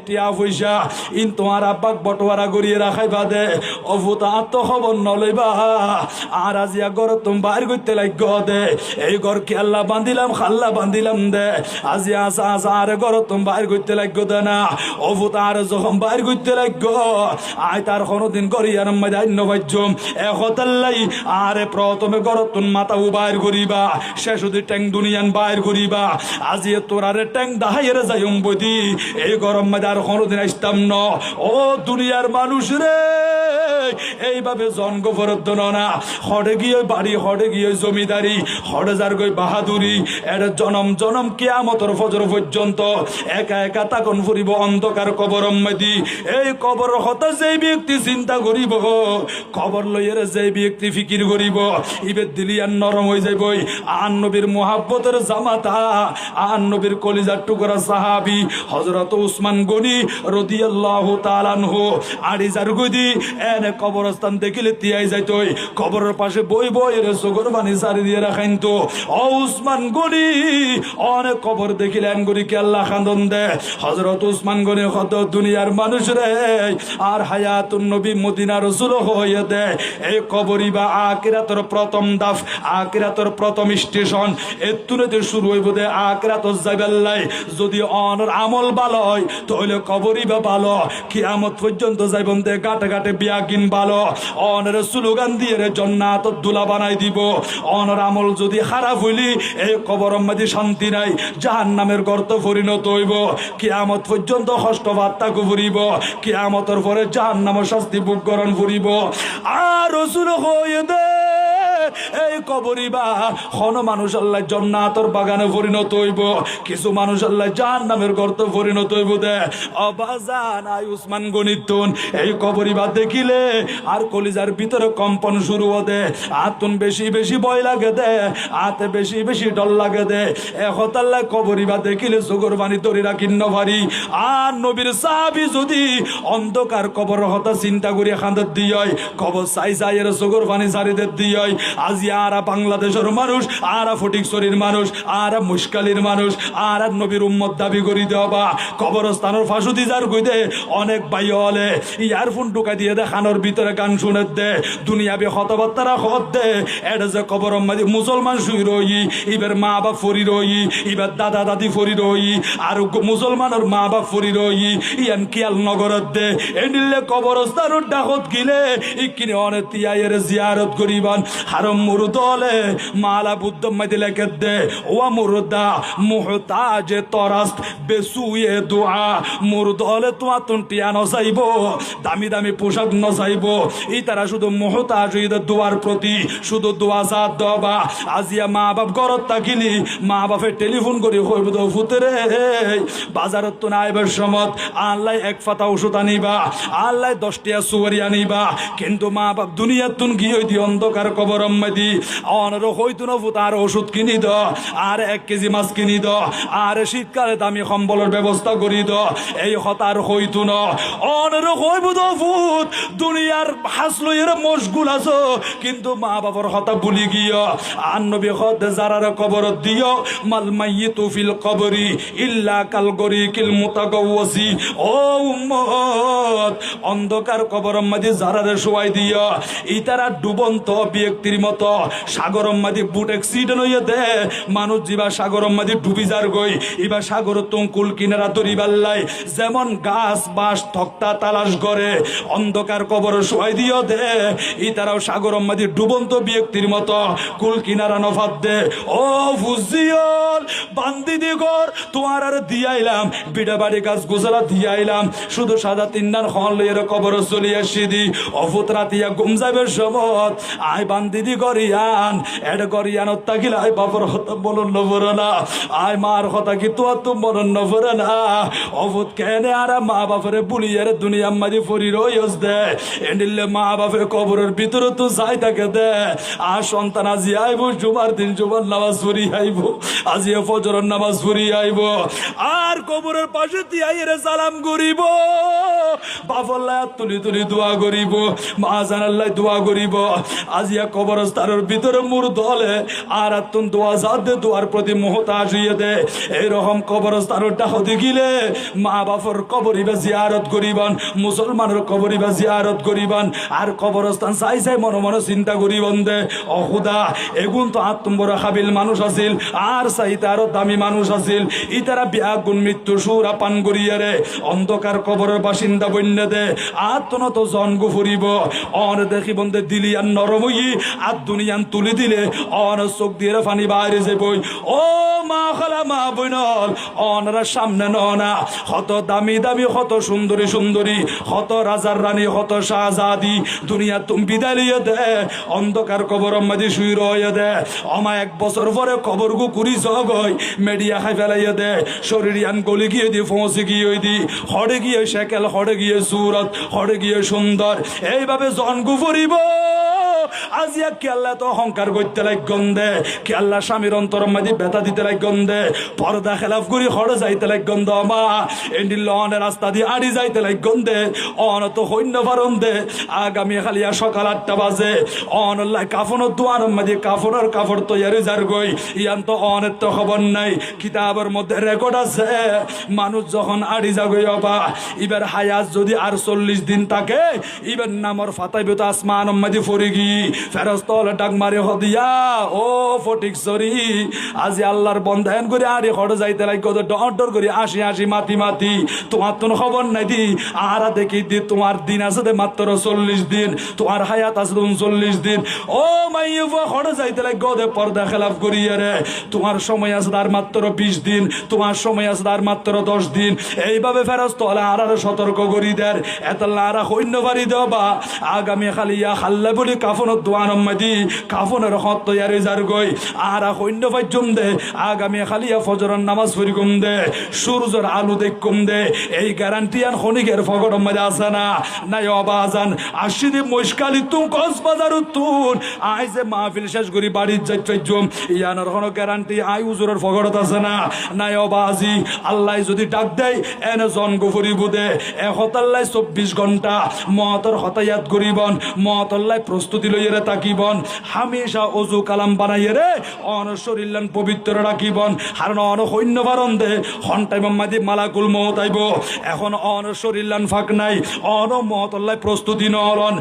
টিয়া পয়সা ইন তোমার আব্বাক বটোয়ারা করিয়ে রাখাই বাদে অভূত আত্মখবর নলইবা আর আজিয়া ঘর তুমি বাইর করতে লাগ দে এই ঘর কি আল্লাহ বান্ধিলাম খাল্লা বান্ধিলাম দে আজিয়া আসা আসা আরে ঘর তুমি বাইর করতে লাগ দে না অভূত আর যখন বাইর করতে লাগ আয় তার কোনোদিন করিয়ার মাইন বাজ্যম একতাল্লাই আরে প্রথমে ঘর তুমি মাথা বাইর করিবা শেষ যদি ট্যাং দুনিয়ান বাইর করিবা আজি তোরারে ট্যাং দাহাইয়ের যাইম বদি এই গরম মাঝে আর কোনোদিন আসতাম ন ও দুনিয়ার মানুষ রে এইভাবে জন্ম ফরত না হড়ে গিয়ে বাড়ি হড়ে গিয়ে জমিদারি হড়ে যার গই বাহাদুরি এর জনম জনম কিয়ামতের ফজর পর্যন্ত একা একা তাকন ফুরিব অন্ধকার কবর মেদি এই কবর হতে যেই ব্যক্তি চিন্তা করিব কবর লইয়ের যেই ব্যক্তি ফিকির করিব ইবে দিলিয়ান নরম হয়ে যাইবই আন নবীর মুহাব্বতের জামাতা আন নবীর কলিজার টুকরা সাহাবী হযরত উসমান গনি রাদিয়াল্লাহু তাআলা আনহু আড়িজার গদি এনে কবরস্থান দেখিলে তিয়াই যাইতই কবরের পাশে বই বই এর সুগর বানি সারি দিয়ে রাখেন তো ও উসমান গনি অনেক কবর দেখিলেন গরি কে আল্লাহ খান্দন দে হযরত উসমান গনি কত দুনিয়ার মানুষ রে আর হায়াতুন নবী মদিনা রাসূল হয়ে দে এই কবরই বা আখিরাতের প্রথম দাফ আখিরাতের প্রথম স্টেশন এতুনেতে শুরু হইব দে আখিরাতর যাইবাল্লাই যদি অনর আমল ভালো হয় তাহলে কবরই বা ভালো কিয়ামত পর্যন্ত যাইবন দে গাটে গাটে বিয়া কিন ভালো অনর স্লোগান দিয়ে রে জান্নাতত দুলা বানাই দিব অনর আমল যদি খারাপ হইলি এই কবরের মধ্যে শান্তি নাই জাহান্নামের গর্ত পরিণত হইব কিয়ামত পর্যন্ত কষ্ট বার্তা করিব কিয়ামতের পরে জাহান্নামের শাস্তি ভোগ করণ করিব আর রাসূল হয়ে দে এই কবরই বা কোন মানুষ আল্লাহ জান্নাতের বাগানে পরিণত হইব কিছু মানুষ আল্লাহ জাহান্নামের গর্তে পরিণত হইব দে অবাজান আই উসমান গনিতুন এই কবরই বা দেখিলে আর কলিজার ভিতরে কম্পন শুরু হতে আতুন বেশি বেশি ভয় লাগে দে আতে বেশি বেশি ডর লাগে দে এখন আল্লাহ কবরই বা দেখিলে সুগর বাণী তরি রাখিন্ন ভারি আর নবীর সাহাবী যদি অন্ধকার কবর হতা চিন্তা করি খান্দত দিয় কবর চাই চাই এর সুগর বাণী সারিদের দিয় আজি আরা বাংলাদেশের মানুষ আরা ফটিকছড়ির মানুষ আরা মুশকালির মানুষ আর নবীর উম্মত দাবি করি দেওয়া কবরস্থানের ফাঁসুদি যার কইতে অনেক ভাই হলে ইয়ারফোন ঢুকা দিয়ে দে খানোর ভিতরে গান শুনে দে দুনিয়াবি কথাবার্তারা হত দে এটা যে কবর মাঝে মুসলমান শুই রই এবার মা বাপ ফরি রই এবার দাদা দাদি ফরি রই আর মুসলমানের মা বাপ ফরি রই ইয়ান কিয়াল নগরত দে এনিলে কবরস্থানের ডাকত গিলে ইকিনে অনেক তিয়াইয়ের জিয়ারত করিবান হারম মুরুদলে মালা বুদ্ধ মাইতে লেখে দে ও মুরুদা মুহতাজ তরাস্ত বেসুয়ে দোয়া মুরুদলে তোমার তুনটিয়া নসাইব দামি দামি পোশাক নসাইব এই তারা শুধু মুহতাজ দোয়ার প্রতি শুধু দোয়া সাথ দেওয়া আজিয়া মা বাপ ঘরত থাকিলি মা বাপে টেলিফোন করি হইব তো ফুতেরে বাজারত তো না আইবার সমত আল্লাহ এক ফাতা ওষুধ আনিবা আল্লাহ 10টা সুয়ারি আনিবা কিন্তু মা বাপ দুনিয়ার তুন গিয়ে দি অন্ধকার কবর দি অনর হইতো না তার ওষুধ কিনি দ আর 1 কেজি মাছ কিনি দ আর শীতকালে দামি কম্বলের ব্যবস্থা করি দ এই হতার হইতো না অনর হইব তো ফুত দুনিয়ার হাসলইয়ের মশগুল আছো কিন্তু মা বাবার হতা ভুলি গিয়া আর নবী হদ যারার কবর দিও মাল মাইয়িতু ফিল কবরি ইল্লা কাল গরিকিল মুতাগাওয়াসি ও উম্মত অন্ধকার কবর মধ্যে যারারে শোয়াই দিয়া ইতারা ডুবন্ত ব্যক্তির মতো সাগরম মাঝে বুট অ্যাক্সিডেন্ট হইয়া দে মানুষ যা সাগরম মাঝে ডুবি যার গই এবার সাগর তুঙ্কুল কিনারা তরিবাল্লাই যেমন গাছ বাঁশ থকটা তালাশ করে অন্ধকার কবর শোয়াই দিও দে ইতারাও সাগরম মাঝে ডুবন্ত ব্যক্তির মতো কুল কিনারা নফাত দে ও ফুজিয়ল বান্দি দিগর তোমার আর দিয়াইলাম বিড়া বাড়ি গাছ গোছালা দিয়াইলাম শুধু সাদা তিনদান খন লইয়ের কবর চলি আসি দি অফুতরা দিয়া গুম যাবে সমত আই বান্দিদি গরিয়ান এড গরিয়ানত তাকিল আই বাপর হতা মনন নভরে না আই মার হতা কি তো মনন নভরে না অফুত কেনে আর মা বাপরে বুলিয়ার দুনিয়া মাঝে ফরি রইস দে এন্ডিলে মা বাপের কবরের ভিতরে তো যাই থাকে দে আর সন্তান আজি আইব জুমার দিন জুমার নামাজ পড়ি আইব আজি ফজরের নামাজ পড়ি আইব আর কবরের পাশে তিয়াইরে সালাম করিব বাফল্লাহ তুলি তুলি দোয়া করিব মা জানাল্লাহ দোয়া করিব আজিয়া কবরস্থানের ভিতরে মুর দলে আর আত্মন দোয়া যাতে দোয়ার প্রতি মোহতাজ হইয়ে দে এইরকম কবরস্থানের ডাকতে গিলে মা বাপর কবরিবা জিয়ারত করিবান মুসলমানের কবরিবা জিয়ারত করিবান আর কবরস্থান চাই চাই মনে মনে চিন্তা করিবন দে অহুদা এগুন তো আত্মবড় হাবিল মানুষ আছিল আর চাইতে আরো দামি মানুষ আছিল ইতারা ব্যাগুন মৃত্যু সুরা পান করিয়া রে অন্ধকার কবরের বাসিন্দা বন্যা দে আত্মনত জন্ম ফুরিব অন দেখি বন্ধে দিলি আর নরম হই আর দুনিয়ান তুলি দিলে অন চোখ দিয়ে ফানি বাইরে যে বই ও মা খালা মা বইনল অনরা সামনে না কত দামি দামি কত সুন্দরী সুন্দরী কত রাজার রানী কত শাহজাদি দুনিয়া তুমি বিদায় লিয়ে দে অন্ধকার কবর মাঝে শুই রয়ে দে আমা 1 বছর পরে কবর গু কুড়ি জগই মেডিয়া খাই ফেলাইয়া দে শরীরিয়ান গলি গিয়ে দি ফোঁসে গিয়ে দি হড়ে গিয়ে শেকেল হড়ে গিয়ে সুরত হড়ে গিয়ে সুন্দর এইভাবে জনগু ফুরিব আজিয়া কেল্লা তো অহংকার করতে লাগ গন্ধে কেল্লা স্বামীর অন্তর মাঝে ব্যথা দিতে লাগ গন্ধে পর্দা খেলাফ করি হড়ে যাইতে লাগ গন্ধ মা এন্ডিল লনের রাস্তা দিয়ে আড়ি যাইতে লাগ গন্ধে অন তো হইন্য পারন দে আগামী খালিয়া সকাল 8টা বাজে অনল্লাই কাফনের দোয়ার মাঝে কাফনের কাপড় তৈরি যার গই ইয়ান তো অনের তো খবর নাই কিতাবের মধ্যে রেকর্ড আছে মানুষ যখন আড়ি যাগই অবা এবার হায়াত যদি আর 40 দিন থাকে এবার নামর ফাতাইবে তো আসমান মাঝে ফরি গি ফেরস্তল ডাক মারে হদিয়া ও ফটিক সরি আজি আল্লাহর বন্ধায়ন করে আরে হড় যাইতে লাগ কত ডর ডর করে আসি আসি মাতি মাতি তোমার তো খবর নাই দি আর দেখি দি তোমার দিন আছে মাত্র 40 দিন তোমার হায়াত আছে 39 দিন ও মাইয়া হড় যাইতে লাগ গদে পর্দা খেলাফ করিয়া রে তোমার সময় আছে আর মাত্র 20 দিন তোমার সময় আছে আর মাত্র 10 দিন এইভাবে ফেরস্তল আর সতর্ক করি দেয় এতলা আর হইন্য বাড়ি দেবা আগামী খালিয়া খাল্লা বলি কাফনের দোয়ান মাদি কাফনের হত তৈরি যার গই আর হইন্য পাইজম দে আগামী খালিয়া ফজরের নামাজ পড়ি কম দে সূর্যের আলো দেখ কম দে এই গ্যারান্টি আর খনিকের ফগর মাঝে আছে না নাই অবাজান আশিদি মশকালি তুম কক্সবাজার তুন আই যে মাহফিল শেষ করি বাড়ির যাই পাইজম ইয়ানোর কোনো গ্যারান্টি আই উজুরের ফগরত আছে না নাই অবাজি আল্লাহ যদি ডাক দেয় এনে জন্ম ফুরিব দে এহতাল্লাই 24 ঘন্টা মতর হতায়াত করিবন মতল্লাই প্রস্তুতি লইয়ে তাকিবন হামেশা অজু কালাম বানাইয়ে রে অন শরীরলান পবিত্র রাখিবন হারণ অন সৈন্য বারণ দে হন্টাই মাদি মালাকুল মত আইব এখন অন শরীরলান ফাঁক নাই অন মতল্লাই প্রস্তুতি নলন